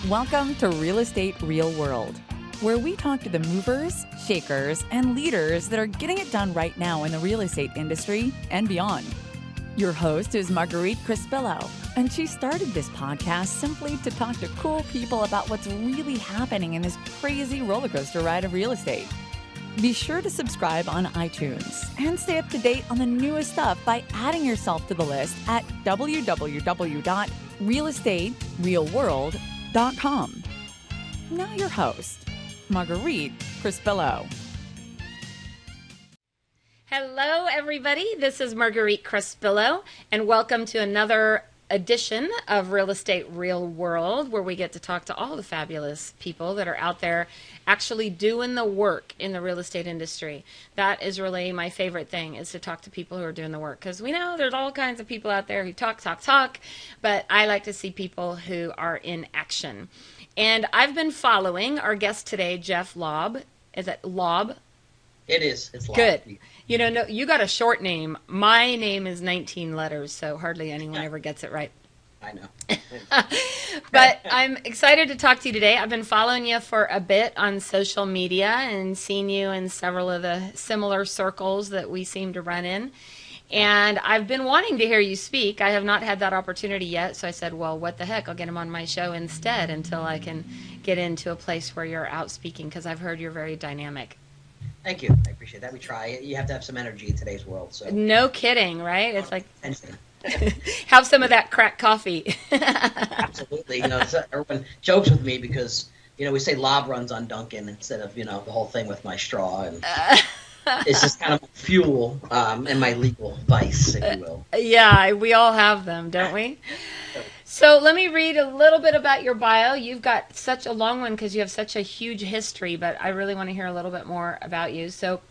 Welcome to Real Estate Real World, where we talk to the movers, shakers, and leaders that are getting it done right now in the real estate industry and beyond. Your host is Marguerite Crespillo, and she started this podcast simply to talk to cool people about what's really happening in this crazy roller coaster ride of real estate. Be sure to subscribe on iTunes and stay up to date on the newest stuff by adding yourself to the list at www.realestaterealworld.com. Now your host, Marguerite Crespillo. Hello, everybody. This is Marguerite Crespillo, and welcome to another edition of Real Estate Real World, where we get to talk to all the fabulous people that are out there actually doing the work in the real estate industry. That is really my favorite thing, is to talk to people who are doing the work, because we know there's all kinds of people out there who talk, but I like to see people who are in action. And I've been following our guest today, Jeff Lobb. Is it Lobb? It is. It's Lobb. Good. You know, no, you got a short name. My name is 19 letters, so hardly anyone ever gets it right. I know. But I'm excited to talk to you today. I've been following you for a bit on social media and seen you in several of the similar circles that we seem to run in. And I've been wanting to hear you speak. I have not had that opportunity yet, so I said, well, what the heck, I'll get him on my show instead until I can get into a place where you're out speaking, because I've heard you're very dynamic. Thank you. I appreciate that. We try. You have to have some energy in today's world. So no kidding, right? It's like anything. Have some of that cracked coffee. Absolutely. You know, everyone jokes with me because, you know, we say Lobb runs on Dunkin' instead of, you know, the whole thing with my straw. And it's just kind of fuel and my legal vice, if you will. Yeah, we all have them, don't we? So let me read a little bit about your bio. You've got such a long one because you have such a huge history, but I really want to hear a little bit more about you. So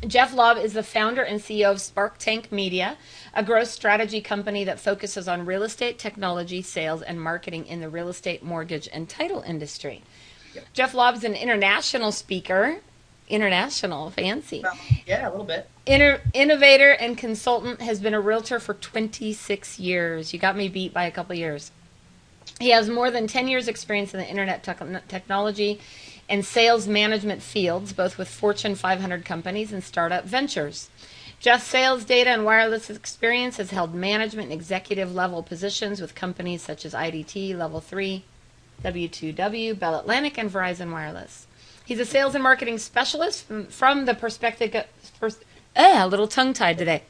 Jeff Lobb is the founder and CEO of SparkTank Media, a growth strategy company that focuses on real estate, technology, sales, and marketing in the real estate, mortgage, and title industry. Yep. Jeff Lobb is an international speaker. International, fancy. Well, yeah, a little bit. Innovator and consultant, has been a realtor for 26 years. You got me beat by a couple years. He has more than 10 years experience in the internet technology and sales management fields, both with Fortune 500 companies and startup ventures. Jeff's sales data and wireless experience has held management and executive level positions with companies such as IDT, Level 3, W2W, Bell Atlantic, and Verizon Wireless. He's a sales and marketing specialist from the perspective a little tongue-tied today.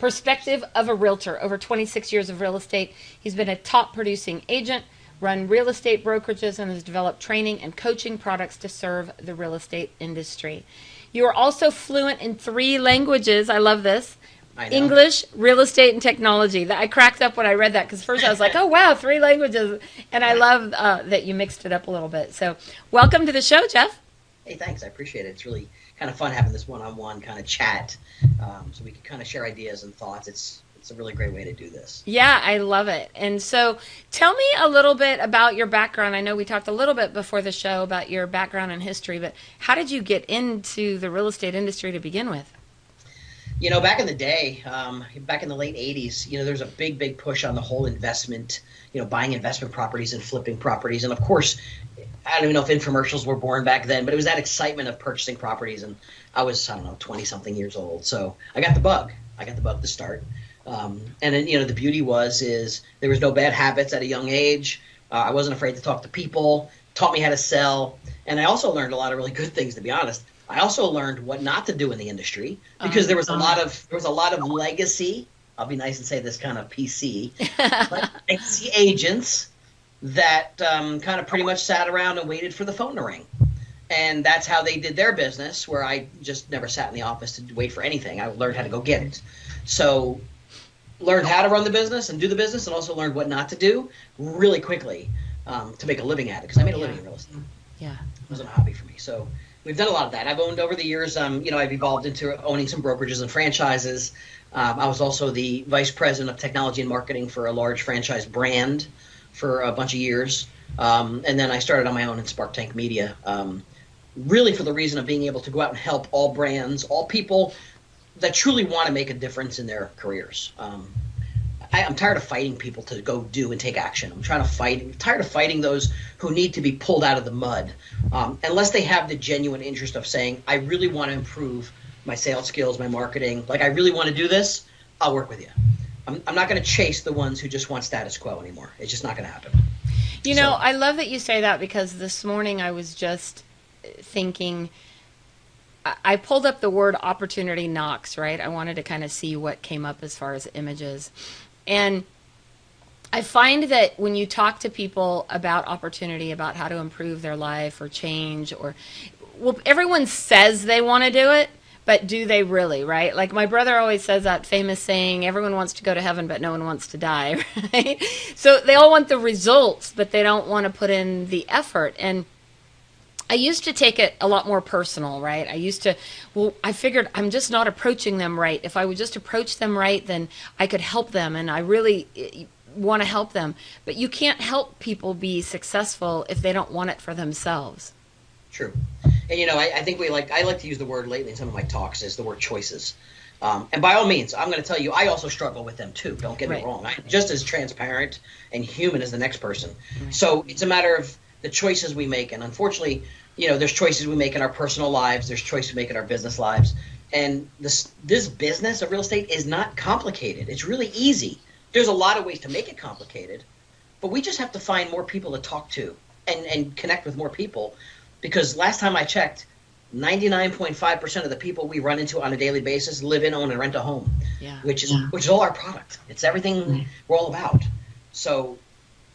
Perspective of a realtor. Over 26 years of real estate. He's been a top producing agent, run real estate brokerages, and has developed training and coaching products to serve the real estate industry. You are also fluent in 3 languages. I love this. I know. English, real estate, and technology. I cracked up when I read that because first I was like, oh, wow, 3 languages. And I love that you mixed it up a little bit. So welcome to the show, Jeff. Hey, thanks. I appreciate it. It's really kind of fun having this one-on-one kind of chat so we can kind of share ideas and thoughts. It's a really great way to do this. Yeah, I love it. And so tell me a little bit about your background. I know we talked a little bit before the show about your background and history, but how did you get into the real estate industry to begin with? You know, back in the day, back in the late 80s, you know, there was a big push on the whole investment, you know, buying investment properties and flipping properties. And of course, I don't even know if infomercials were born back then, but it was that excitement of purchasing properties. And I was, 20-something years old. So I got the bug. To start. And then, you know, the beauty is there was no bad habits at a young age. I wasn't afraid to talk to people, taught me how to sell. And I also learned a lot of really good things, to be honest. I also learned what not to do in the industry because there was a lot of legacy. I'll be nice and say this kind of PC, legacy agents that kind of pretty much sat around and waited for the phone to ring, and that's how they did their business. Where I just never sat in the office to wait for anything. I learned how to go get it. So learned how to run the business and do the business, and also learned what not to do really quickly to make a living at it, because I made a living in real estate. Yeah, it wasn't a hobby for me. So we've done a lot of that. I've owned over the years. You know, I've evolved into owning some brokerages and franchises. I was also the vice president of technology and marketing for a large franchise brand for a bunch of years. And then I started on my own in SparkTank Media, really for the reason of being able to go out and help all brands, all people that truly want to make a difference in their careers. I'm tired of fighting people to go do and take action. I'm tired of fighting those who need to be pulled out of the mud. Unless they have the genuine interest of saying, I really want to improve my sales skills, my marketing, like I really want to do this, I'll work with you. I'm not going to chase the ones who just want status quo anymore. It's just not going to happen. You know, I love that you say that, because this morning I was just thinking, I pulled up the word opportunity knocks, right? I wanted to kind of see what came up as far as images. And I find that when you talk to people about opportunity, about how to improve their life or change, or, well, everyone says they want to do it, but do they really, right? Like my brother always says that famous saying, everyone wants to go to heaven, but no one wants to die, right? So they all want the results, but they don't want to put in the effort. And I used to take it a lot more personal, right? I figured I'm just not approaching them right. If I would just approach them right, then I could help them, and I really want to help them. But you can't help people be successful if they don't want it for themselves. True. And, you know, I think I like to use the word lately in some of my talks is the word choices. And by all means, I'm going to tell you, I also struggle with them too. Don't get me wrong. I'm just as transparent and human as the next person. Right. So it's a matter of the choices we make. And unfortunately, you know, there's choices we make in our personal lives. There's choices we make in our business lives. And this business of real estate is not complicated. It's really easy. There's a lot of ways to make it complicated, but we just have to find more people to talk to and connect with more people. Because last time I checked, 99.5% of the people we run into on a daily basis live in, own, and rent a home, which is all our product. It's everything we're all about. So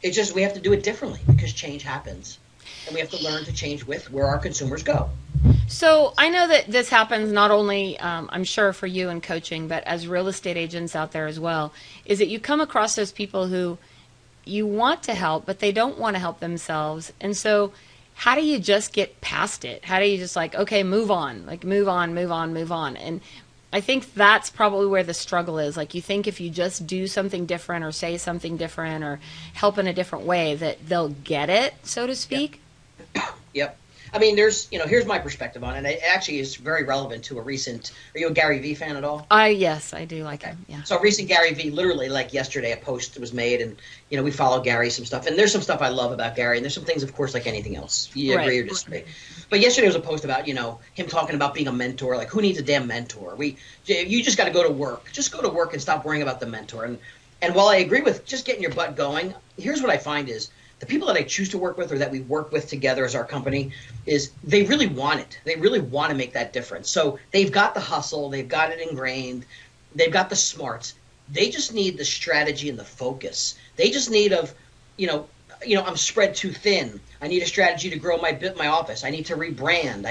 it's just we have to do it differently because change happens, and we have to learn to change with where our consumers go. So I know that this happens not only, I'm sure, for you in coaching, but as real estate agents out there as well, is that you come across those people who you want to help, but they don't want to help themselves. And so how do you just get past it? How do you just okay, move on, move on. And I think that's probably where the struggle is. Like you think if you just do something different or say something different or help in a different way that they'll get it, so to speak. Yep. I mean, here's my perspective on it. It actually is very relevant to a recent, are you a Gary Vee fan at all? Yes, I do like him. Yeah. So a recent Gary Vee, literally like yesterday, a post was made and, you know, we follow Gary some stuff. And there's some stuff I love about Gary. And there's some things, of course, like anything else. You agree or disagree. But yesterday was a post about, you know, him talking about being a mentor. Like, who needs a damn mentor? You just got to go to work. Just go to work and stop worrying about the mentor. And while I agree with just getting your butt going, here's what I find is, the people that I choose to work with or that we work with together as our company is they really want it. They really want to make that difference. So they've got the hustle. They've got it ingrained. They've got the smarts. They just need the strategy and the focus. They just need I'm spread too thin. I need a strategy to grow my office. I need to rebrand.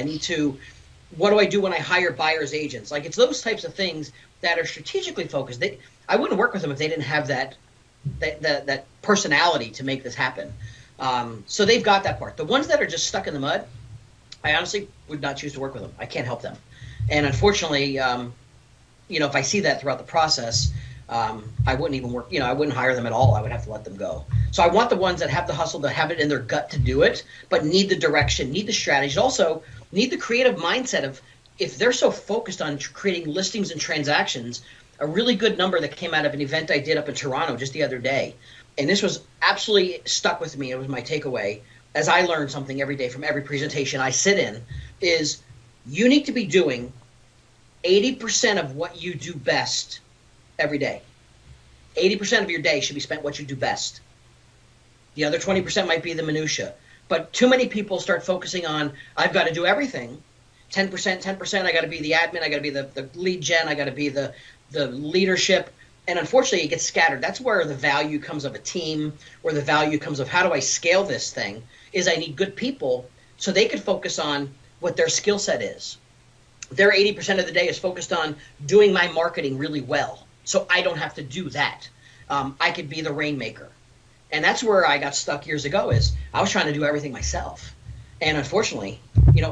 What do I do when I hire buyer's agents? Like it's those types of things that are strategically focused. I wouldn't work with them if they didn't have that personality to make this happen. So they've got that part. The ones that are just stuck in the mud, I honestly would not choose to work with them. I can't help them. And unfortunately, if I see that throughout the process, I wouldn't even work, I wouldn't hire them at all. I would have to let them go. So I want the ones that have the hustle, that have it in their gut to do it, but need the direction, need the strategy, also need the creative mindset of if they're so focused on creating listings and transactions. A really good number that came out of an event I did up in Toronto just the other day. And this was absolutely stuck with me. It was my takeaway as I learn something every day from every presentation I sit in is you need to be doing 80% of what you do best every day. 80% of your day should be spent what you do best. The other 20% might be the minutia. But too many people start focusing on, I've got to do everything. 10%, I got to be the admin, I got to be the lead gen, I got to be the leadership, and unfortunately it gets scattered. That's where the value comes of a team, where the value comes of how do I scale this thing, is I need good people so they could focus on what their skill set is. Their 80% of the day is focused on doing my marketing really well, so I don't have to do that. I could be the rainmaker. And that's where I got stuck years ago is I was trying to do everything myself. And unfortunately,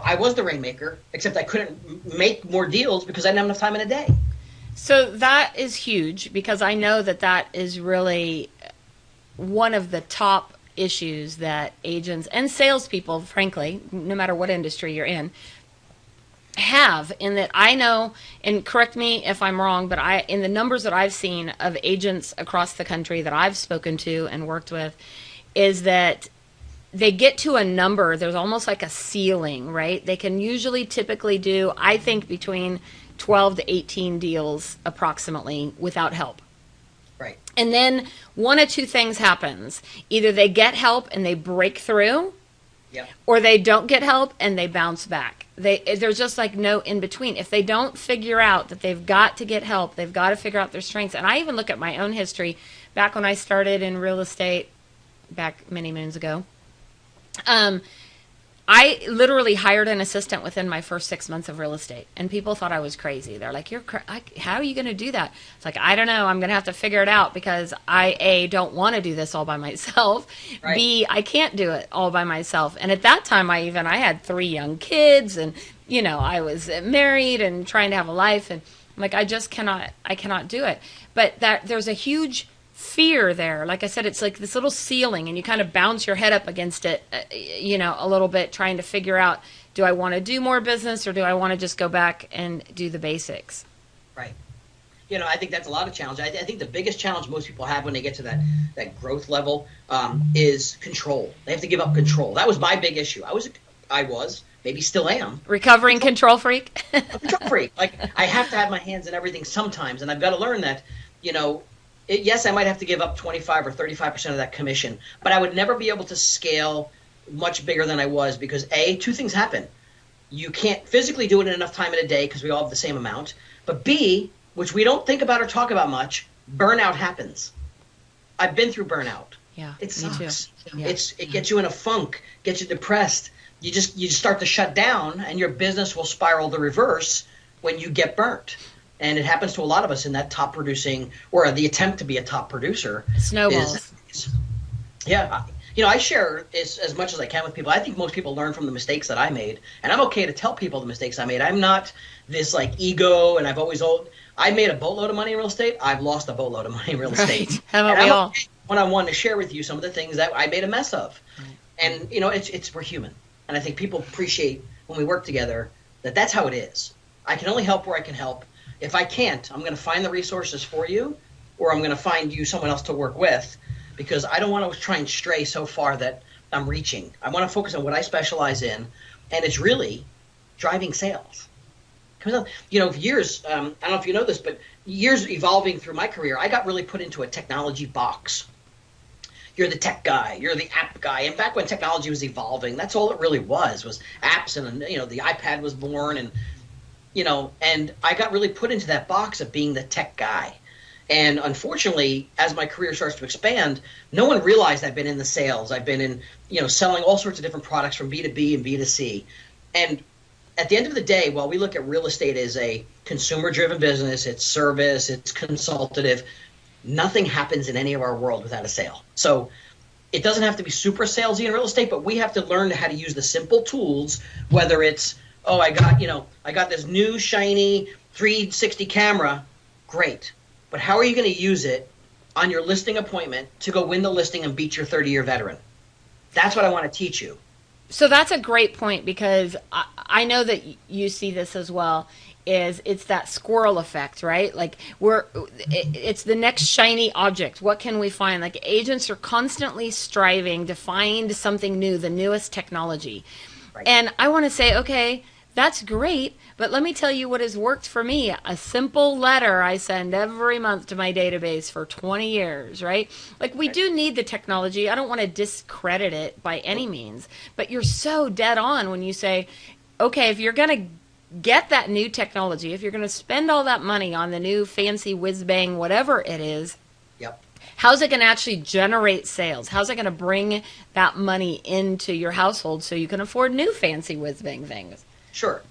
I was the rainmaker, except I couldn't make more deals because I didn't have enough time in a day. So that is huge because I know that is really one of the top issues that agents and salespeople, frankly, no matter what industry you're in, have, in that I know, and correct me if I'm wrong, but in the numbers that I've seen of agents across the country that I've spoken to and worked with, is that they get to a number, there's almost like a ceiling, right? They can usually typically do, I think, between 12 to 18 deals approximately without help. Right. And then one of two things happens. Either they get help and they break through, yep, or they don't get help and they bounce back. There's just like no in between. If they don't figure out that they've got to get help, they've got to figure out their strengths. And I even look at my own history back when I started in real estate back many moons ago. I literally hired an assistant within my first 6 months of real estate, and people thought I was crazy. They're like, how are you going to do that? It's like, I don't know. I'm going to have to figure it out, because I, A, don't want to do this all by myself. Right. B, I can't do it all by myself. And at that time, I had 3 young kids, and, I was married and trying to have a life, and I'm like, I cannot do it. But there's a huge fear there. Like I said, it's like this little ceiling, and you kind of bounce your head up against it, a little bit, trying to figure out, do I want to do more business, or do I want to just go back and do the basics? Right. I think that's a lot of challenge. I think the biggest challenge most people have when they get to that growth level is control. They have to give up control. That was my big issue. I was, maybe still am. Recovering control freak? A control freak. Like, I have to have my hands in everything sometimes, and I've got to learn that, yes, I might have to give up 25 or 35% of that commission, but I would never be able to scale much bigger than I was, because A, 2 things happen. You can't physically do it in enough time in a day because we all have the same amount. But B, which we don't think about or talk about much, burnout happens. I've been through burnout. Yeah, it sucks. Yeah. It gets you in a funk, gets you depressed. You just start to shut down, and your business will spiral the reverse when you get burnt. And it happens to a lot of us in that top producing, or the attempt to be a top producer. Snowballs. I share as much as I can with people. I think most people learn from the mistakes that I made, and I'm okay to tell people the mistakes I made. I'm not this like ego, and I made a boatload of money in real estate. I've lost a boatload of money in real estate. Right. How about we all? Okay when I wanted to share with you some of the things that I made a mess of. Right. And we're human, and I think people appreciate when we work together that's how it is. I can only help where I can help. If I can't, I'm going to find the resources for you, or I'm going to find you someone else to work with, because I don't want to try and stray so far that I'm reaching. I want to focus on what I specialize in, and it's really driving sales. Years, I don't know if you know this, but years evolving through my career, I got really put into a technology box. You're the tech guy, you're the app guy. And back when technology was evolving, that's all it really was apps, and the iPad was born, and I got really put into that box of being the tech guy. And unfortunately, as my career starts to expand, no one realized I've been in the sales. I've been in, selling all sorts of different products from B2B and B2C. And at the end of the day, while we look at real estate as a consumer-driven business, it's service, it's consultative, nothing happens in any of our world without a sale. So it doesn't have to be super salesy in real estate, but we have to learn how to use the simple tools, whether it's, I got this new shiny 360 camera. Great. But how are you going to use it on your listing appointment to go win the listing and beat your 30-year veteran? That's what I want to teach you. So that's a great point, because I know that you see this as well. It's that squirrel effect, right? Like it's the next shiny object. What can we find? Like, agents are constantly striving to find something new, the newest technology. Right. And I want to say, okay, that's great, but let me tell you what has worked for me. A simple letter I send every month to my database for 20 years, right? Like, we do need the technology. I don't want to discredit it by any means, but you're so dead on when you say, okay, if you're going to get that new technology, if you're going to spend all that money on the new fancy whiz-bang, whatever it is, yep, how's it going to actually generate sales? How's it going to bring that money into your household so you can afford new fancy whiz-bang things? Sure.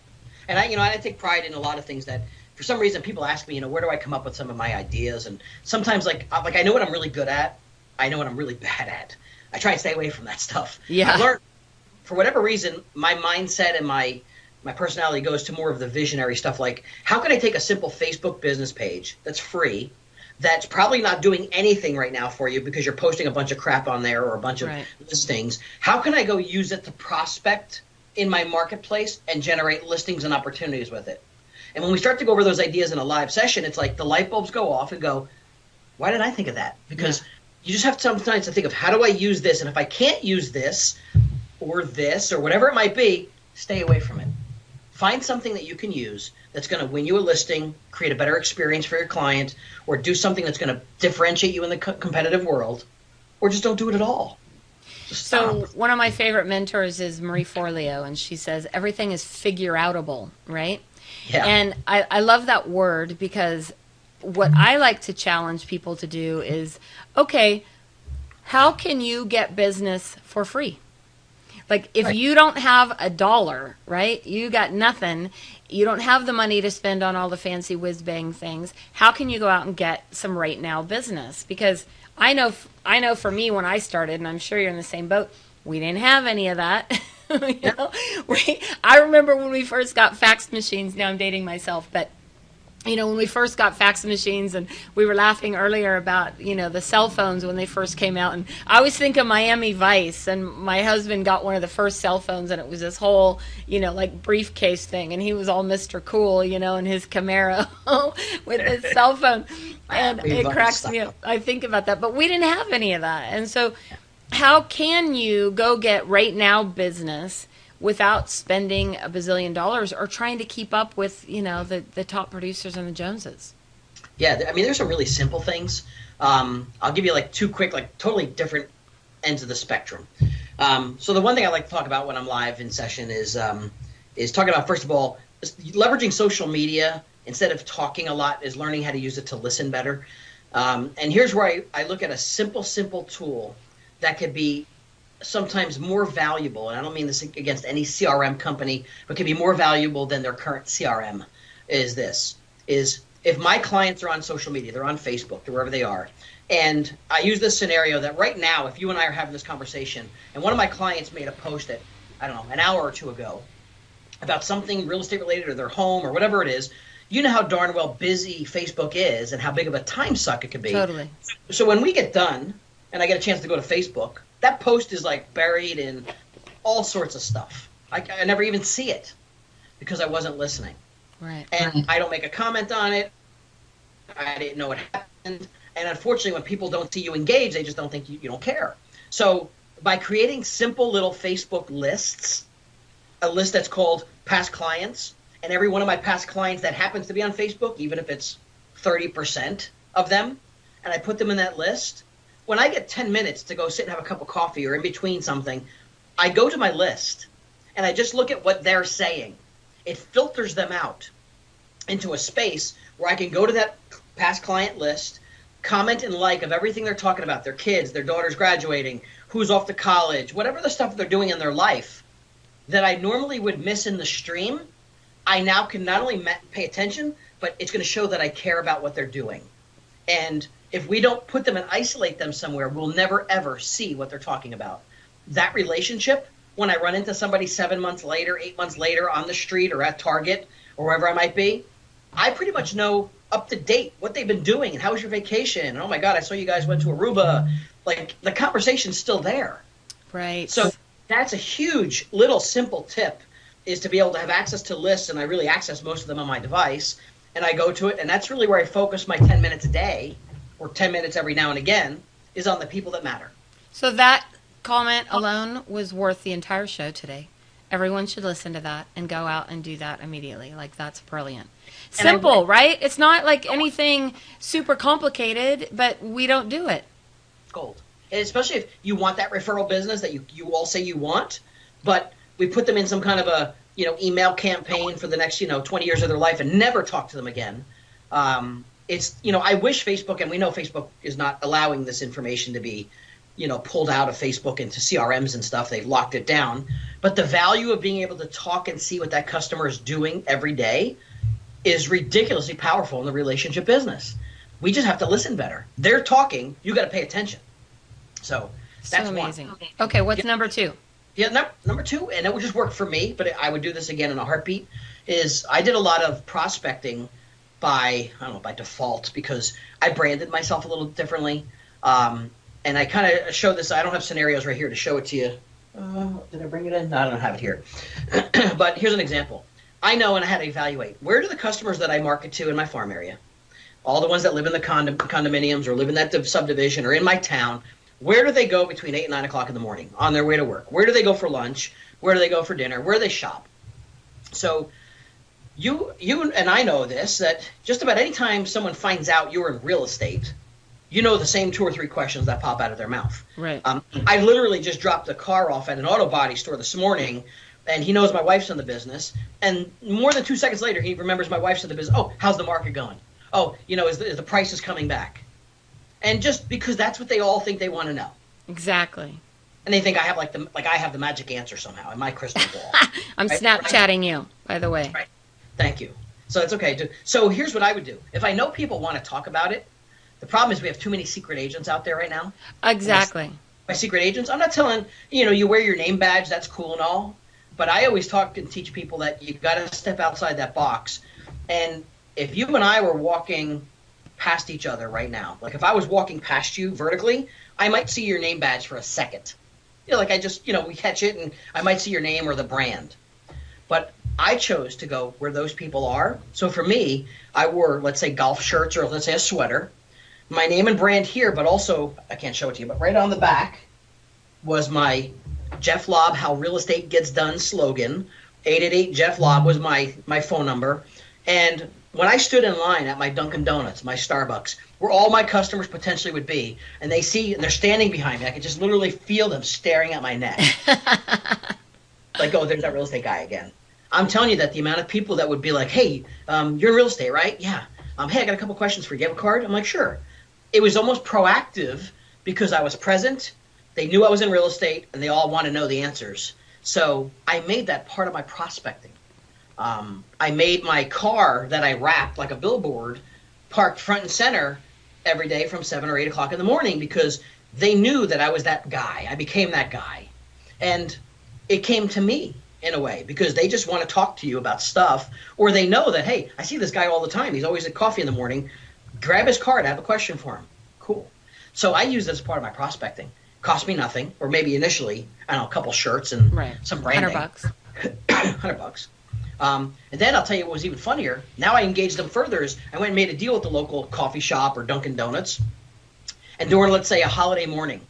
And I take pride in a lot of things that, for some reason, people ask me, where do I come up with some of my ideas? And sometimes, I know what I'm really good at. I know what I'm really bad at. I try and stay away from that stuff. Yeah. I've learned, for whatever reason, my mindset and my personality goes to more of the visionary stuff. Like, how can I take a simple Facebook business page that's free, that's probably not doing anything right now for you because you're posting a bunch of crap on there or a bunch of listings? How can I go use it to prospect in my marketplace and generate listings and opportunities with it. And when we start to go over those ideas in a live session, it's like the light bulbs go off and go, why did I think of that? Because you just have sometimes to think of, how do I use this? And if I can't use this or whatever it might be, stay away from it. Find something that you can use that's going to win you a listing, create a better experience for your client, or do something that's going to differentiate you in the competitive world, or just don't do it at all. So one of my favorite mentors is Marie Forleo, and she says everything is figure-outable, right? Yeah. And I love that word, because what I like to challenge people to do is, okay, how can you get business for free? Like, if you don't have $1, right, you got nothing, you don't have the money to spend on all the fancy whiz-bang things, how can you go out and get some right now business? Because I know for me, when I started, and I'm sure you're in the same boat, we didn't have any of that. I remember when we first got fax machines. Now I'm dating myself, but when we first got fax machines, and we were laughing earlier about, the cell phones when they first came out. And I always think of Miami Vice, and my husband got one of the first cell phones, and it was this whole, like briefcase thing. And he was all Mr. Cool, in his Camaro with his cell phone. And it cracks me up. I think about that. But we didn't have any of that. And so how can you go get right now business without spending $1 bazillion or trying to keep up with, the top producers and the Joneses? Yeah, I mean, there's some really simple things. I'll give you like two quick, like totally different ends of the spectrum. So the one thing I like to talk about when I'm live in session is talking about, first of all, leveraging social media instead of talking a lot, is learning how to use it to listen better. And here's where I look at a simple tool that could be sometimes more valuable, and I don't mean this against any CRM company, but can be more valuable than their current CRM, is if my clients are on social media, they're on Facebook, they're wherever they are, and I use this scenario that right now, if you and I are having this conversation, and one of my clients made a post that, I don't know, an hour or two ago about something real estate related or their home or whatever it is, you know how darn well busy Facebook is and how big of a time suck it could be. Totally. So when we get done, and I get a chance to go to Facebook, that post is like buried in all sorts of stuff. I never even see it because I wasn't listening. Right. And I don't make a comment on it. I didn't know what happened. And unfortunately, when people don't see you engage, they just don't think you don't care. So by creating simple little Facebook lists, a list that's called past clients, and every one of my past clients that happens to be on Facebook, even if it's 30% of them, and I put them in that list, when I get 10 minutes to go sit and have a cup of coffee or in between something, I go to my list and I just look at what they're saying. It filters them out into a space where I can go to that past client list, comment and like of everything they're talking about, their kids, their daughters graduating, who's off to college, whatever the stuff they're doing in their life that I normally would miss in the stream. I now can not only pay attention, but it's going to show that I care about what they're doing. And if we don't put them and isolate them somewhere, we'll never, ever see what they're talking about. That relationship, when I run into somebody 7 months later, 8 months later on the street or at Target or wherever I might be, I pretty much know up to date what they've been doing and how was your vacation? And, oh, my God, I saw you guys went to Aruba. Like, the conversation's still there. Right. So that's a huge little simple tip, is to be able to have access to lists, and I really access most of them on my device, and I go to it, and that's really where I focus my 10 minutes a day, or 10 minutes every now and again, is on the people that matter. So that comment alone was worth the entire show today. Everyone should listen to that and go out and do that immediately. Like, that's brilliant. Simple, right? It's not like anything super complicated, but we don't do it. Gold. And especially if you want that referral business that you all say you want, but we put them in some kind of a email campaign for the next 20 years of their life and never talk to them again. It's I wish Facebook, and we know Facebook is not allowing this information to be pulled out of Facebook into CRMs and stuff. They've locked it down. But the value of being able to talk and see what that customer is doing every day is ridiculously powerful in the relationship business. We just have to listen better. They're talking. You got to pay attention. So that's amazing. one. Okay, what's number two? Yeah, number two, and it would just work for me, but I would do this again in a heartbeat, is I did a lot of prospecting by default, because I branded myself a little differently. And I kind of show this. I don't have scenarios right here to show it to you Did I bring it in? No, I don't have it here. But here's an example. I know, and I had to evaluate, where do the customers that I market to in my farm area, all the ones that live in the condominiums or live in that subdivision or in my town, where do they go between 8 and 9 o'clock in the morning on their way to work? Where do they go for lunch? Where do they go for dinner? Where do they shop? So you and I know this, that just about any time someone finds out you're in real estate, you know the same 2 or 3 questions that pop out of their mouth. Right. I literally just dropped a car off at an auto body store this morning, and he knows my wife's in the business. And more than 2 seconds later, he remembers my wife's in the business. Oh, how's the market going? Oh, is the prices coming back? And just because that's what they all think they want to know. Exactly. And they think I have I have the magic answer somehow in my crystal ball. I'm right? Snapchatting you, by the way. Right. Thank you. So it's okay. So here's what I would do. If I know people want to talk about it, the problem is we have too many secret agents out there right now. Exactly. By secret agents, I'm not telling, you wear your name badge, that's cool and all. But I always talk and teach people that you got to step outside that box. And if you and I were walking past each other right now, like if I was walking past you vertically, I might see your name badge for a second. I just, we catch it and I might see your name or the brand. But I chose to go where those people are. So for me, I wore, let's say, golf shirts or let's say a sweater. My name and brand here, but also, I can't show it to you, but right on the back was my Jeff Lobb, How Real Estate Gets Done slogan. 888 Jeff Lobb was my phone number. And when I stood in line at my Dunkin' Donuts, my Starbucks, where all my customers potentially would be, and they're standing behind me, I could just literally feel them staring at my neck. Like, oh, there's that real estate guy again. I'm telling you that the amount of people that would be like, hey, you're in real estate, right? Yeah. Hey, I got a couple questions for you. Do you have a card? I'm like, sure. It was almost proactive because I was present. They knew I was in real estate, and they all want to know the answers. So I made that part of my prospecting. I made my car that I wrapped like a billboard parked front and center every day from 7 or 8 o'clock in the morning because they knew that I was that guy. I became that guy. And it came to me in a way because they just want to talk to you about stuff, or they know that, hey, I see this guy all the time. He's always at coffee in the morning. Grab his card. I have a question for him. Cool. So I use this as part of my prospecting. Cost me nothing, or maybe initially, I don't know, a couple shirts and some branding. $100. $100. And then I'll tell you what was even funnier. Now I engaged them further is I went and made a deal with the local coffee shop or Dunkin' Donuts. And during, let's say, a holiday morning,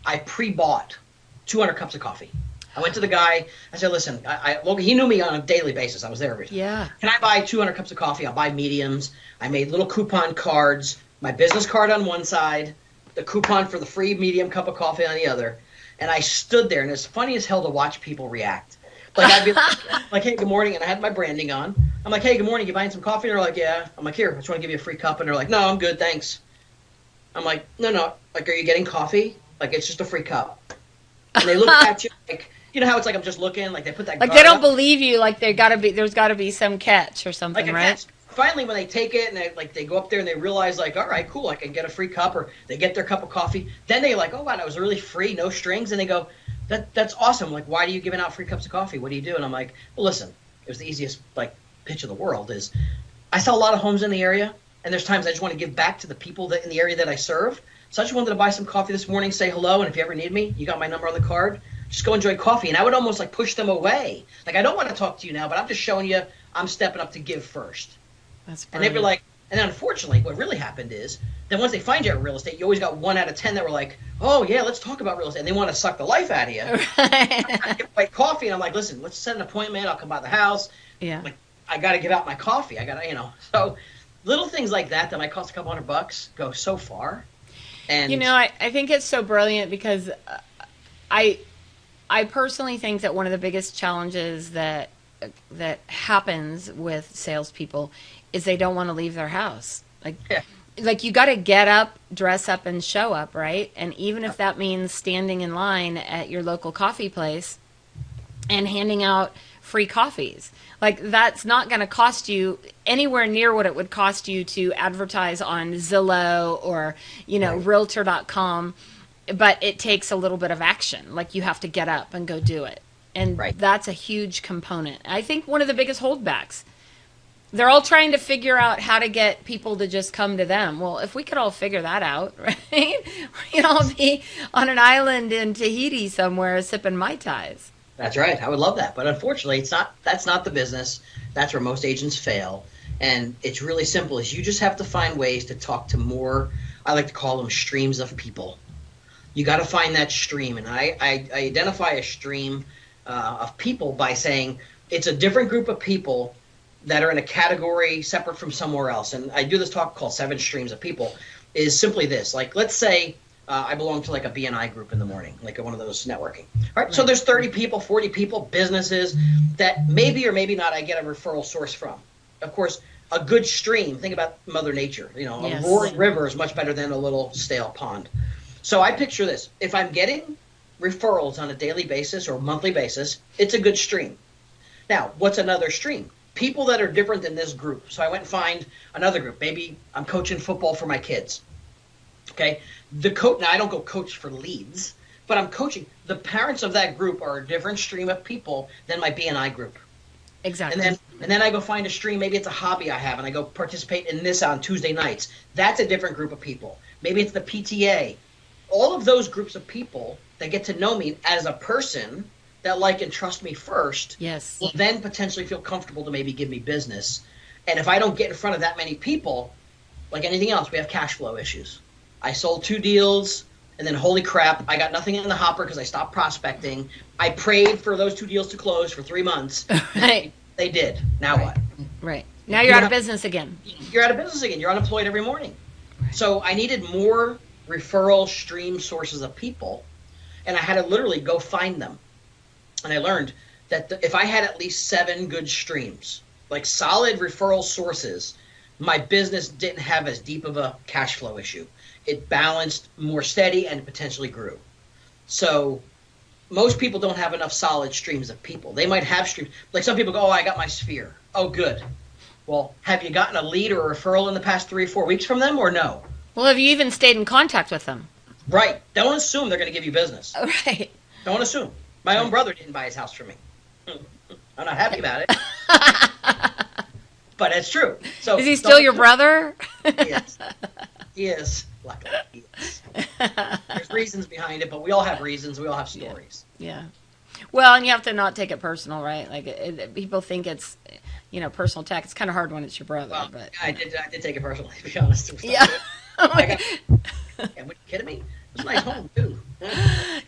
I pre-bought 200 cups of coffee. I went to the guy. I said, listen, he knew me on a daily basis. I was there every day. Yeah. Can I buy 200 cups of coffee? I'll buy mediums. I made little coupon cards, my business card on one side, the coupon for the free medium cup of coffee on the other. And I stood there, and it's funny as hell to watch people react. Like, I'd be like, hey, good morning, and I had my branding on. I'm like, hey, good morning, you buying some coffee? And they're like, yeah. I'm like, here, I just want to give you a free cup. And they're like, no, I'm good, thanks. I'm like, no, like, are you getting coffee? Like, it's just a free cup. And they look at you like, you know how it's like I'm just looking, like they put that like guard they don't up. believe you, like there's got to be some catch or something, Like a right? catch. Finally, when they take it and they go up there and they realize, like, all right, cool, I can get a free cup, or they get their cup of coffee. Then they're like, oh, wow, that was really free, no strings. And they go, that's awesome. Like, why are you giving out free cups of coffee? What do you do? And I'm like, well, listen, it was the easiest pitch of the world. Is I sell a lot of homes in the area, and there's times I just want to give back to the people that in the area that I serve. So I just wanted to buy some coffee this morning, say hello, and if you ever need me, you got my number on the card. Just go enjoy coffee. And I would almost like push them away. Like, I don't want to talk to you now, but I'm just showing you I'm stepping up to give first. That's and they'd be like, and then unfortunately, what really happened is then once they find you at real estate, you always got 1 out of 10 that were like, oh, yeah, let's talk about real estate. And they want to suck the life out of you. I get my coffee, and I'm like, listen, let's set an appointment. I'll come by the house. Yeah. Like, I got to give out my coffee. I got to, So little things like that might cost a couple $100 go so far. And I think it's so brilliant because I personally think that one of the biggest challenges that happens with salespeople is they don't want to leave their house. Like you got to get up, dress up, and show up, right? And even if that means standing in line at your local coffee place and handing out free coffees, like that's not going to cost you anywhere near what it would cost you to advertise on Zillow or Realtor.com. But it takes a little bit of action. Like you have to get up and go do it. And that's a huge component. I think one of the biggest holdbacks They're all trying to figure out how to get people to just come to them. Well, if we could all figure that out, right? We'd all be on an island in Tahiti somewhere sipping Mai Tais. That's right. I would love that. But unfortunately, that's not the business. That's where most agents fail. And it's really simple. Is you just have to find ways to talk to more, I like to call them streams of people. You got to find that stream. And I identify a stream of people by saying it's a different group of people that are in a category separate from somewhere else. And I do this talk called 7 Streams of People, is simply this. Like, let's say I belong to like a BNI group in the morning, like one of those networking. All right, so there's 30 people, 40 people, businesses that maybe or maybe not I get a referral source from. Of course, a good stream, think about Mother Nature. You know, Yes. A roaring river is much better than a little stale pond. So I picture this. If I'm getting referrals on a daily basis or monthly basis, it's a good stream. Now, what's another stream? People that are different than this group. So I went and find another group. Maybe I'm coaching football for my kids. Okay, now I don't go coach for leads, but I'm coaching. The parents of that group are a different stream of people than my BNI group. Exactly. And then I go find a stream. Maybe it's a hobby I have, and I go participate in this on Tuesday nights. That's a different group of people. Maybe it's the PTA. All of those groups of people that get to know me as a person, that like and trust me first, Yes. will then potentially feel comfortable to maybe give me business. And if I don't get in front of that many people, like anything else, we have cash flow issues. I sold 2 deals, and then holy crap, I got nothing in the hopper because I stopped prospecting. I prayed for those 2 deals to close for 3 months. Right. They did. Now what? Right. Now you're out of business again. You're out of business again. You're unemployed every morning. So I needed more referral stream sources of people, and I had to literally go find them. And I learned that if I had at least 7 good streams, like solid referral sources, my business didn't have as deep of a cash flow issue. It balanced, more steady, and potentially grew. So most people don't have enough solid streams of people. They might have streams. Like some people go, oh, I got my sphere. Oh, good. Well, have you gotten a lead or a referral in the past 3 or 4 weeks from them or no? Well, have you even stayed in contact with them? Right. Don't assume they're going to give you business. Oh, right. Don't assume. My own brother didn't buy his house from me. I'm not happy about it. But it's true. So is he still your brother? Yes. He is. Luckily, he is. There's reasons behind it, but we all have reasons. We all have stories. Yeah. Well, and you have to not take it personal, right? Like people think it's, personal attack. It's kind of hard when it's your brother. Well, but I did take it personally, to be honest. yeah. Are you kidding me? It was a nice home, too.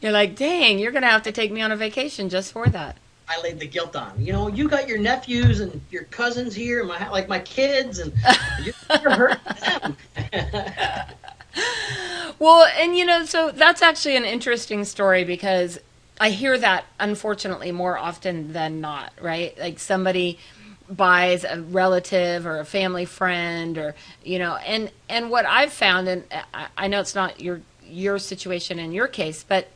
You're like, dang, you're going to have to take me on a vacation just for that. I laid the guilt on. You got your nephews and your cousins here, and my kids, and you're hurting them. Well, and so that's actually an interesting story because I hear that unfortunately more often than not, right? Like somebody buys a relative or a family friend or, and what I've found, and I know it's not your situation in your case, but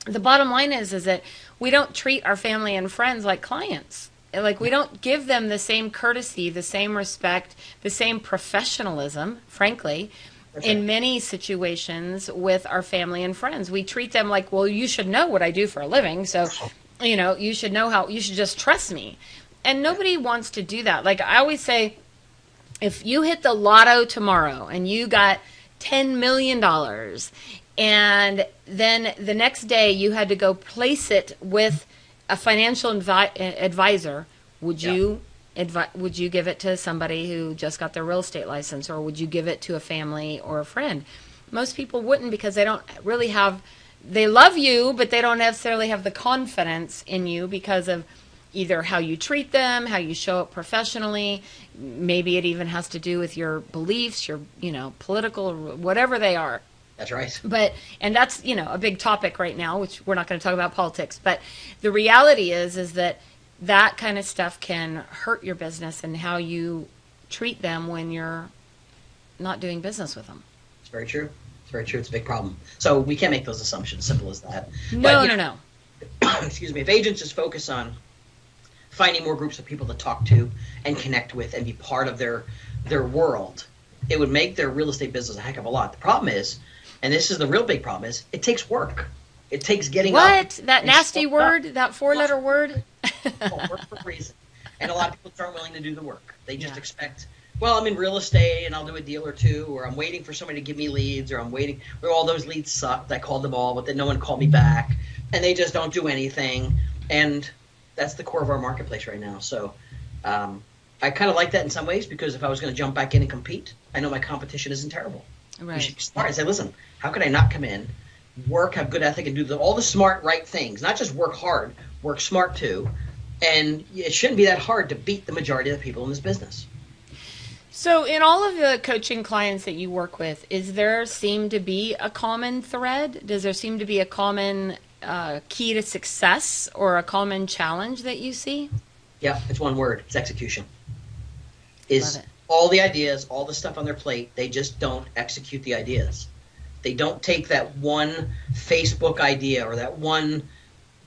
the bottom line is that we don't treat our family and friends like clients. Like we don't give them the same courtesy, the same respect, the same professionalism, frankly, in many situations with our family and friends. We treat them like, well, you should know what I do for a living. So, you should know you should just trust me. And nobody wants to do that. Like I always say, if you hit the lotto tomorrow and you got $10 million and then the next day you had to go place it with a financial advisor, would you give it to somebody who just got their real estate license, or would you give it to a family or a friend? Most people wouldn't because they don't really they love you, but they don't necessarily have the confidence in you because of either how you treat them, how you show up professionally. Maybe it even has to do with your beliefs, your, political, whatever they are. That's right. And that's, a big topic right now, which we're not going to talk about politics. But the reality is that kind of stuff can hurt your business and how you treat them when you're not doing business with them. It's very true. It's very true. It's a big problem. So we can't make those assumptions. Simple as that. No. Excuse me. If agents just focus on finding more groups of people to talk to and connect with and be part of their world, it would make their real estate business a heck of a lot. The problem is, and this is the real big problem, is it takes work. It takes getting up. What? That nasty word? That 4-letter word? Work for a reason. And a lot of people aren't willing to do the work. They just Yeah. expect, well, I'm in real estate and I'll do a deal or two, or I'm waiting for somebody to give me leads, or I'm waiting, or all those leads sucked. I called them all, but then no one called me back. And they just don't do anything. And that's the core of our marketplace right now. So I kind of like that in some ways, because if I was going to jump back in and compete, I know my competition isn't terrible. Right. You should be smart and say, listen, how could I not come in, work, have good ethic, and do all the smart, right things? Not just work hard, work smart too. And it shouldn't be that hard to beat the majority of the people in this business. So in all of the coaching clients that you work with, is there seem to be a common thread? Does there seem to be a common key to success or a common challenge that you see? Yeah, it's one word. It's execution. Love it. All the ideas, all the stuff on their plate, they just don't execute the ideas. They don't take that one Facebook idea or that one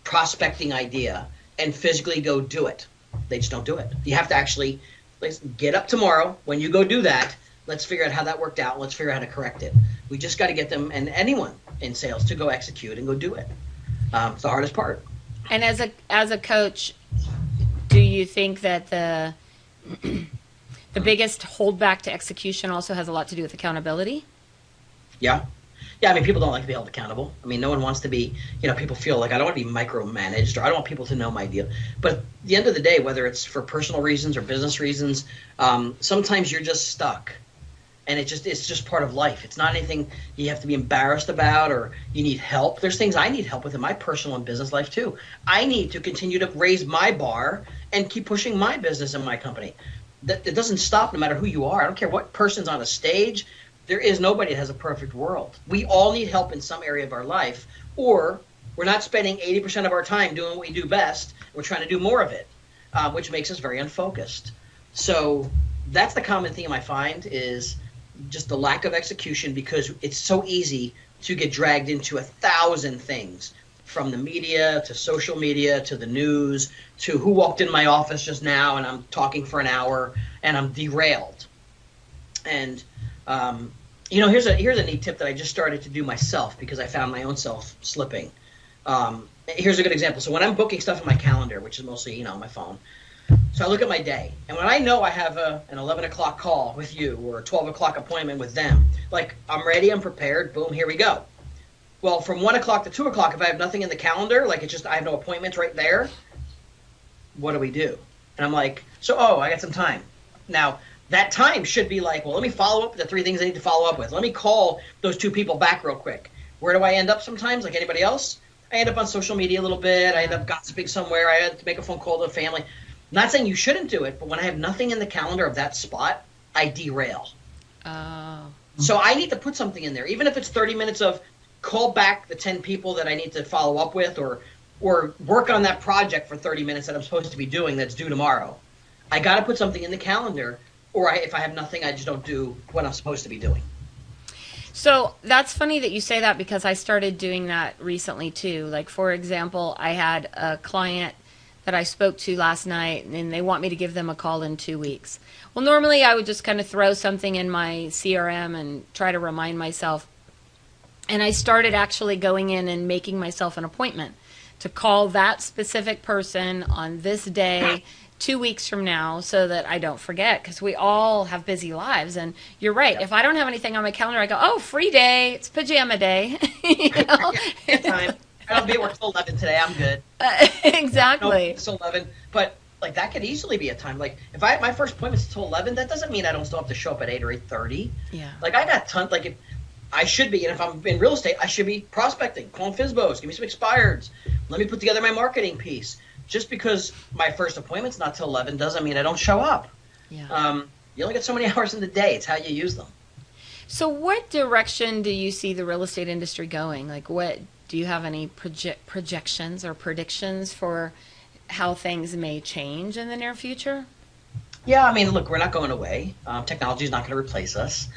prospecting idea and physically go do it. They just don't do it. You have to actually get up tomorrow. When you go do that, let's figure out how that worked out. Let's figure out how to correct it. We just got to get them, and anyone in sales, to go execute and go do it. It's the hardest part. And as a coach, do you think that the biggest holdback to execution also has a lot to do with accountability? Yeah. Yeah, I mean, people don't like to be held accountable. I mean, no one wants to be, people feel like I don't want to be micromanaged, or I don't want people to know my deal. But at the end of the day, whether it's for personal reasons or business reasons, sometimes you're just stuck. And it's just part of life. It's not anything you have to be embarrassed about or you need help. There's things I need help with in my personal and business life too. I need to continue to raise my bar and keep pushing my business and my company. It doesn't stop no matter who you are. I don't care what person's on a stage. There is nobody that has a perfect world. We all need help in some area of our life, or we're not spending 80% of our time doing what we do best. We're trying to do more of it, which makes us very unfocused. So that's the common theme I find, is just the lack of execution, because it's so easy to get dragged into 1,000 things, from the media to social media to the news to who walked in my office just now and I'm talking for an hour and I'm derailed. And here's a neat tip that I just started to do myself because I found my own self slipping. Here's a good example. So when I'm booking stuff in my calendar, which is mostly on my phone, so I look at my day, and when I know I have an 11 o'clock call with you or a 12 o'clock appointment with them, like I'm ready, I'm prepared, boom, here we go. Well, from 1 o'clock to 2 o'clock, if I have nothing in the calendar, like it's just I have no appointments right there, what do we do? And I'm like, I got some time. Now, that time should be like, well, let me follow up with the 3 things I need to follow up with. Let me call those 2 people back real quick. Where do I end up sometimes, like anybody else? I end up on social media a little bit. I end up gossiping somewhere. I had to make a phone call to a family. Not saying you shouldn't do it, but when I have nothing in the calendar of that spot, I derail. So I need to put something in there, even if it's 30 minutes of call back the 10 people that I need to follow up with, or work on that project for 30 minutes that I'm supposed to be doing that's due tomorrow. I got to put something in the calendar, or if I have nothing, I just don't do what I'm supposed to be doing. So that's funny that you say that, because I started doing that recently too. Like, for example, I had a client that I spoke to last night, and they want me to give them a call in 2 weeks. Well, normally I would just kind of throw something in my CRM and try to remind myself. And I started actually going in and making myself an appointment to call that specific person on this day 2 weeks from now, so that I don't forget, because we all have busy lives. And you're right. Yep. If I don't have anything on my calendar, I go, oh, free day. It's pajama day. Time. I don't be at work till 11 today. I'm good. Exactly. It's 11. But like that could easily be a time. Like if my first appointment's till 11, that doesn't mean I don't still have to show up at 8 or 8:30. Yeah. Like I got tons. Like if I should be, and if I'm in real estate, I should be prospecting, calling FSBOs, give me some expireds. Let me put together my marketing piece. Just because my first appointment's not till 11 doesn't mean I don't show up. Yeah. You only get so many hours in the day. It's how you use them. So what direction do you see the real estate industry going? Like, do you have any projections or predictions for how things may change in the near future? Yeah, I mean, look, we're not going away. Technology is not going to replace us.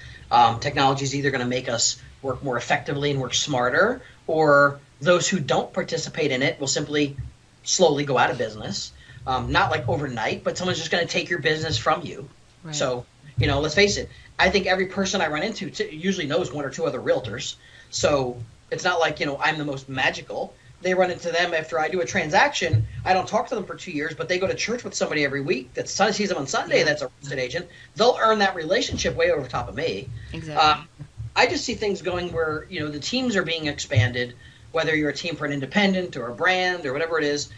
Technology is either going to make us work more effectively and work smarter, or those who don't participate in it will simply slowly go out of business. Not like overnight, but someone's just going to take your business from you. Right. So, let's face it. I think every person I run into usually knows 1 or 2 other realtors. So it's not like, I'm the most magical, they run into them after I do a transaction. I don't talk to them for 2 years, but they go to church with somebody every week that sees them on Sunday. That's a real estate agent. They'll earn that relationship way over top of me. Exactly. I just see things going where, the teams are being expanded, whether you're a team for an independent or a brand or whatever it is.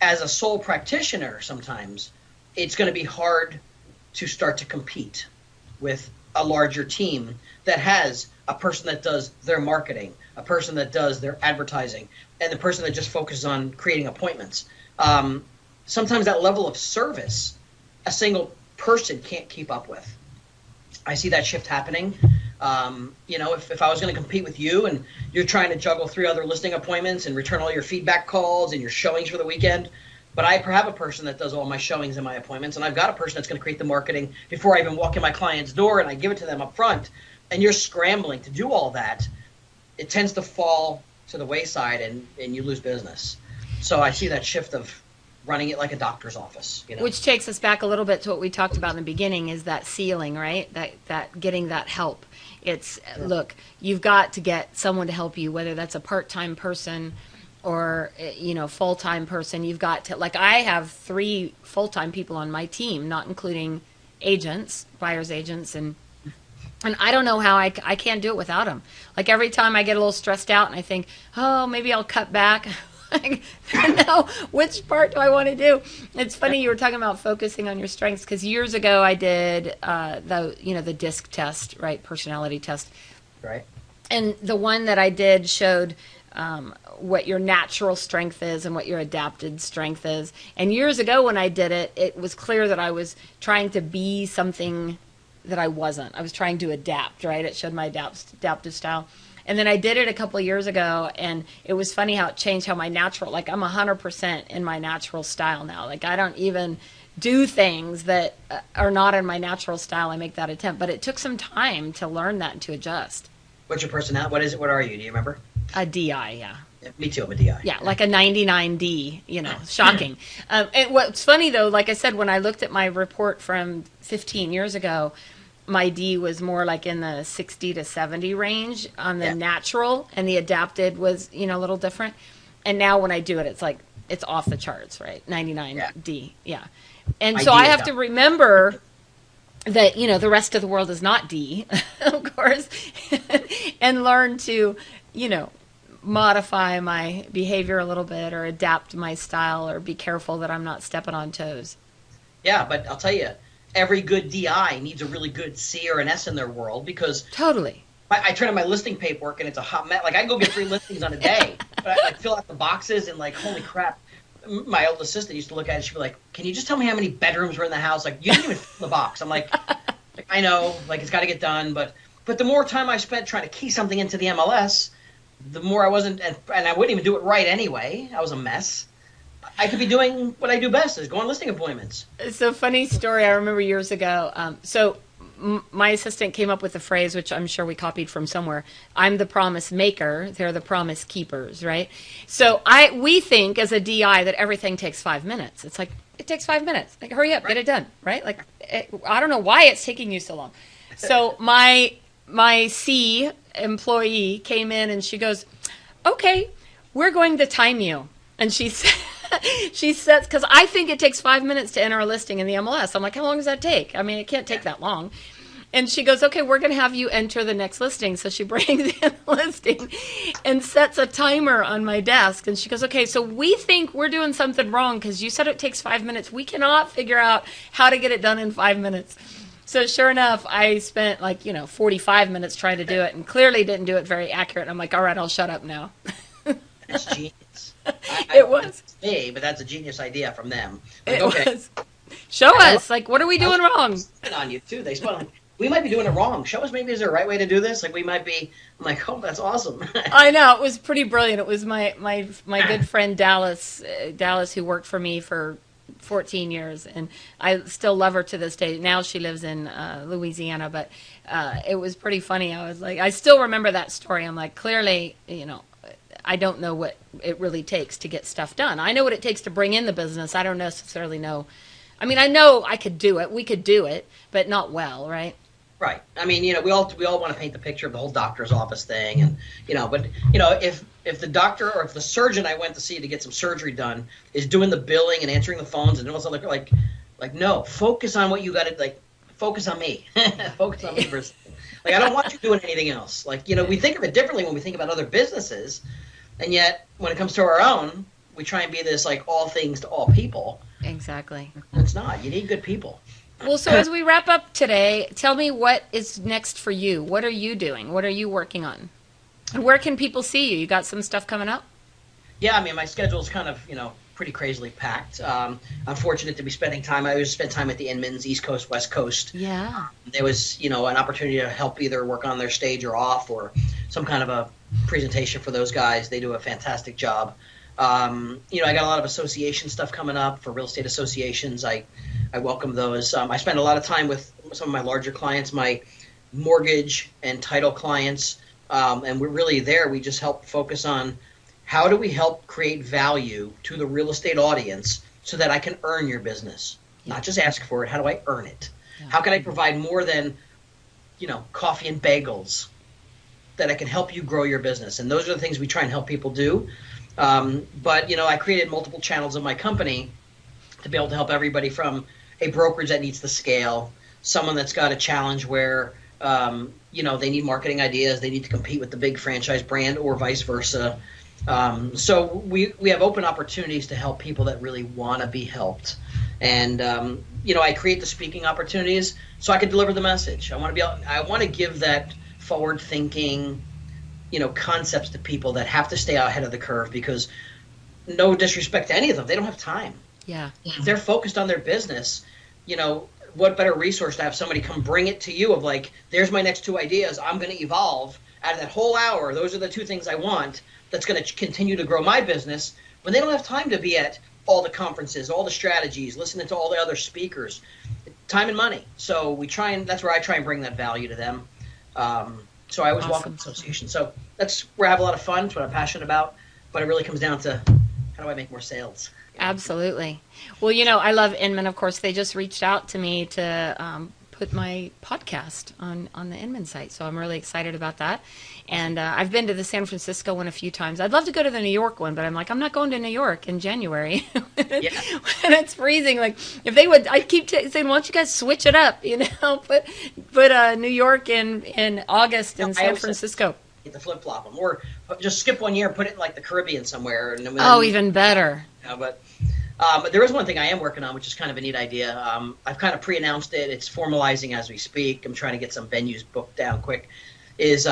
As a sole practitioner, sometimes it's going to be hard to start to compete with a larger team that has a person that does their marketing, a person that does their advertising, and the person that just focuses on creating appointments. Sometimes that level of service a single person can't keep up with. I see that shift happening. If I was going to compete with you and you're trying to juggle 3 other listing appointments and return all your feedback calls and your showings for the weekend, but I have a person that does all my showings and my appointments, and I've got a person that's going to create the marketing before I even walk in my client's door, and I give it to them up front, and you're scrambling to do all that, it tends to fall to the wayside and you lose business. So I see that shift of running it like a doctor's office. Which takes us back a little bit to what we talked about in the beginning, is that ceiling, right? That getting that help. It's, look, you've got to get someone to help you, whether that's a part-time person or, full-time person. You've got to, like, I have 3 full-time people on my team, not including agents, buyer's agents, and I don't know how I can't do it without them. Like, every time I get a little stressed out and I think, oh, maybe I'll cut back. Like, no, which part do I want to do? It's funny you were talking about focusing on your strengths, because years ago I did the DISC test, right? Personality test. Right. And the one that I did showed what your natural strength is and what your adapted strength is. And years ago when I did it, it was clear that I was trying to be something that I wasn't. I was trying to adapt, right? It showed my adaptive style. And then I did it a couple of years ago, and it was funny how it changed how my natural, like, I'm 100% in my natural style now. Like, I don't even do things that are not in my natural style. I make that attempt. But it took some time to learn that and to adjust. What's your personality? What is it? What are you? Do you remember? A DI, yeah. Me too, I'm a DI. Yeah, like a 99D, shocking. And what's funny, though, like I said, when I looked at my report from 15 years ago, my D was more like in the 60 to 70 range on the natural, and the adapted was, a little different. And now when I do it, it's like, it's off the charts, right? 99D, yeah. And so I have to remember that, the rest of the world is not D, of course, and learn to, modify my behavior a little bit, or adapt my style, or be careful that I'm not stepping on toes. Yeah, but I'll tell you, every good DI needs a really good C or an S in their world, because totally. I turn in my listing paperwork and it's a hot mess. Like, I can go get 3 listings on a day, but I fill out the boxes and, like, holy crap. My old assistant used to look at it. She'd be like, "Can you just tell me how many bedrooms were in the house? Like, you didn't even fill the box." I'm like, I know, like, it's got to get done, but the more time I spent trying to key something into the MLS, the more I wasn't, and I wouldn't even do it right anyway. I was a mess. I could be doing what I do best, is go on listing appointments. So, funny story. I remember years ago. My assistant came up with a phrase, which I'm sure we copied from somewhere. I'm the promise maker. They're the promise keepers, right? So we think as a DI that everything takes 5 minutes. It's like, it takes 5 minutes. Like, hurry up, right. Get it done, right? Like, I don't know why it's taking you so long. So my C employee came in and she goes, "Okay, we're going to time you." And she says, because I think it takes 5 minutes to enter a listing in the MLS. I'm like, how long does that take? I mean, it can't take that long. And she goes, "Okay, we're going to have you enter the next listing." So she brings in the listing and sets a timer on my desk. And she goes, "Okay, so we think we're doing something wrong because you said it takes 5 minutes. We cannot figure out how to get it done in 5 minutes." So sure enough, I spent 45 minutes trying to do it and clearly didn't do it very accurate. I'm like, all right, I'll shut up now. That's genius. It was. It's me, but that's a genius idea from them. Like, It okay. was. Show us. Like, what are we doing wrong? On you too. They spun. We might be doing it wrong. Show us, maybe, is there a right way to do this? Like, we might be. I'm like, oh, that's awesome. I know, it was pretty brilliant. It was my good friend Dallas, who worked for me for 14 years, and I still love her to this day. Now she lives in Louisiana, but it was pretty funny. I was like, I still remember that story. I'm like, clearly, I don't know what it really takes to get stuff done. I know what it takes to bring in the business. I don't necessarily know. I mean, I know I could do it. We could do it, but not well, right? Right. I mean, we all want to paint the picture of the whole doctor's office thing, and but if the doctor or if the surgeon I went to see to get some surgery done is doing the billing and answering the phones and doing something like no, focus on what you got to focus on me, focus on me first. Like I don't want you doing anything else. Like we think of it differently when we think about other businesses, and yet when it comes to our own, we try and be this like all things to all people. Exactly. It's not. You need good people. Well, so as we wrap up today, tell me what is next for you. What are you doing? What are you working on? And where can people see you? You got some stuff coming up? Yeah, I mean, my schedule is kind of, pretty crazily packed. I'm fortunate to be spending time. I always spend time at the Inmans, East Coast, West Coast. Yeah. There was, an opportunity to help either work on their stage or off or some kind of a presentation for those guys. They do a fantastic job. I got a lot of association stuff coming up for real estate associations. I welcome those. I spend a lot of time with some of my larger clients, my mortgage and title clients, and we're really there. We just help focus on how do we help create value to the real estate audience so that I can earn your business, not just ask for it. How do I earn it? Yeah. How can I provide more than, coffee and bagels that I can help you grow your business? And those are the things we try and help people do. But I created multiple channels of my company to be able to help everybody from a brokerage that needs to scale, someone that's got a challenge where, they need marketing ideas, they need to compete with the big franchise brand or vice versa. So we have open opportunities to help people that really want to be helped. And, I create the speaking opportunities so I can deliver the message. I want to give that forward thinking, concepts to people that have to stay ahead of the curve because no disrespect to any of them, they don't have time. Yeah. If they're focused on their business, what better resource to have somebody come bring it to you of like, there's my next 2 ideas. I'm going to evolve out of that whole hour. Those are the 2 things I want that's going to continue to grow my business when they don't have time to be at all the conferences, all the strategies, listening to all the other speakers, time and money. So that's where I try and bring that value to them. So I always welcome association. So that's where I have a lot of fun. It's what I'm passionate about. But it really comes down to how do I make more sales? Absolutely. Well, I love Inman. Of course, they just reached out to me to put my podcast on the Inman site. So I'm really excited about that. And I've been to the San Francisco one a few times. I'd love to go to the New York one, but I'm like, I'm not going to New York in January. when it's freezing. Like, if they would, I keep saying, why don't you guys switch it up, put New York in August in San Francisco. The flip-flop them. Or just skip 1 year and put it in like the Caribbean somewhere. And even better. But there is one thing I am working on, which is kind of a neat idea. I've kind of pre-announced it. It's formalizing as we speak. I'm trying to get some venues booked down quick. Is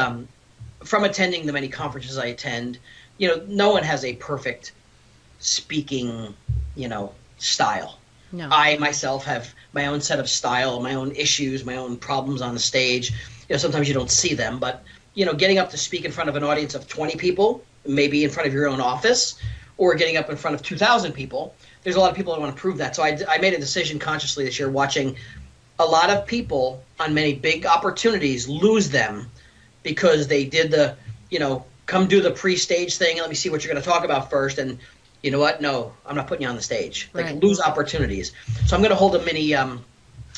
from attending the many conferences I attend, no one has a perfect speaking, style. No. I myself have my own set of style, my own issues, my own problems on the stage. Sometimes you don't see them, but getting up to speak in front of an audience of 20 people, maybe in front of your own office, or getting up in front of 2,000 people. There's a lot of people that want to prove that. So I made a decision consciously this year watching a lot of people on many big opportunities lose them because they did the, come do the pre-stage thing and let me see what you're going to talk about first. And you know what? No, I'm not putting you on the stage. Right. Lose opportunities. So I'm going to hold a mini,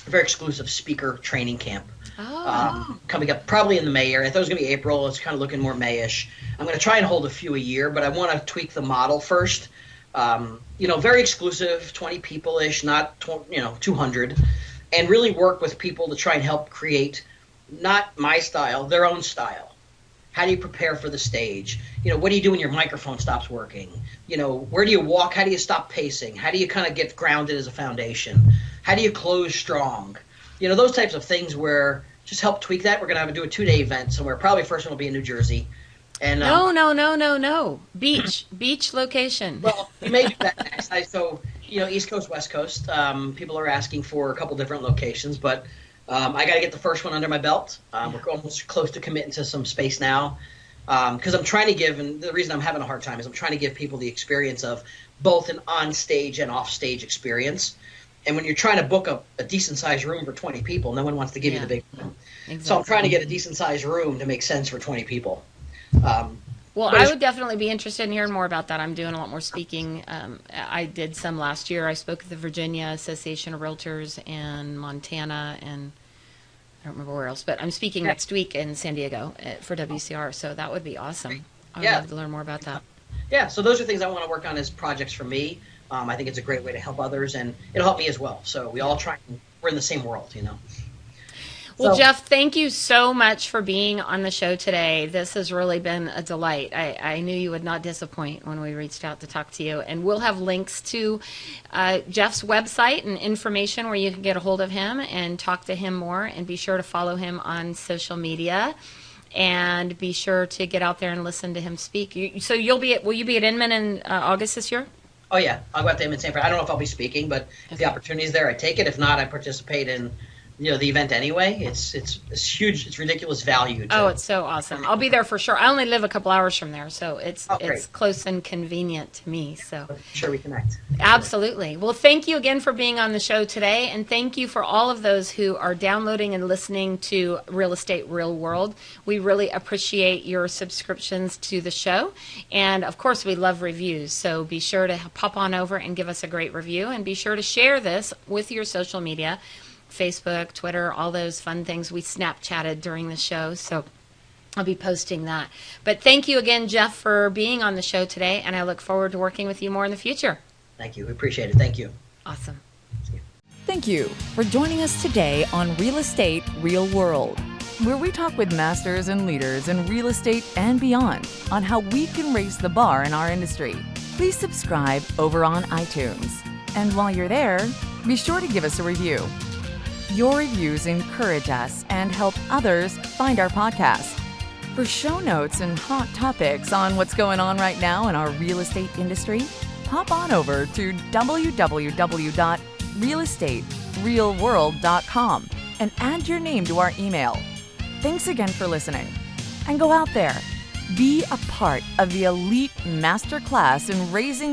very exclusive speaker training camp. Coming up probably in the May area. I thought it was going to be April. It's kind of looking more Mayish. I'm going to try and hold a few a year, but I want to tweak the model first. Very exclusive, 20 people-ish, not 200, and really work with people to try and help create not my style, their own style. How do you prepare for the stage? What do you do when your microphone stops working? Where do you walk? How do you stop pacing? How do you kind of get grounded as a foundation? How do you close strong? Those types of things where just help tweak that. We're going to do a 2-day event somewhere. Probably first one will be in New Jersey. And No. Beach location. Well, we may do that next. East Coast, West Coast. People are asking for a couple different locations, but I got to get the first one under my belt. We're almost close to committing to some space now because I'm trying to give, and the reason I'm having a hard time is I'm trying to give people the experience of both an on-stage and off-stage experience. And when you're trying to book a decent-sized room for 20 people, no one wants to give you the big room. Exactly. So I'm trying to get a decent-sized room to make sense for 20 people. Well, I would definitely be interested in hearing more about that. I'm doing a lot more speaking. I did some last year. I spoke at the Virginia Association of Realtors and Montana and I don't remember where else, but I'm speaking next week in San Diego for WCR, so that would be awesome. I would love to learn more about that. Yeah, so those are things I want to work on as projects for me. I think it's a great way to help others, and it'll help me as well. So we all we're in the same world, Well, Jeff, thank you so much for being on the show today. This has really been a delight. I knew you would not disappoint when we reached out to talk to you. And we'll have links to Jeff's website and information where you can get a hold of him and talk to him more. And be sure to follow him on social media. And be sure to get out there and listen to him speak. So will you be at Inman in August this year? Oh, yeah. I'll go out to Inman St. I don't know if I'll be speaking, but if the opportunity is there, I take it. If not, I participate in the event anyway. It's huge. It's ridiculous value. It's so awesome. I'll be there for sure. I only live a couple hours from there, so it's close and convenient to me. So sure we connect. Absolutely. Well, thank you again for being on the show today, and thank you for all of those who are downloading and listening to Real Estate Real World. We really appreciate your subscriptions to the show, and of course we love reviews, so be sure to pop on over and give us a great review, and be sure to share this with your social media, Facebook, Twitter, all those fun things. We Snapchatted during the show, so I'll be posting that. But thank you again, Jeff, for being on the show today, and I look forward to working with you more in the future. Thank you. We appreciate it. Thank you. Awesome. Thank you for joining us today on Real Estate Real World, where we talk with masters and leaders in real estate and beyond on how we can raise the bar in our industry. Please subscribe over on iTunes. And while you're there, be sure to give us a review. Your reviews encourage us and help others find our podcast. For show notes and hot topics on what's going on right now in our real estate industry, hop on over to www.realestaterealworld.com and add your name to our email. Thanks again for listening. And go out there, be a part of the elite masterclass in raising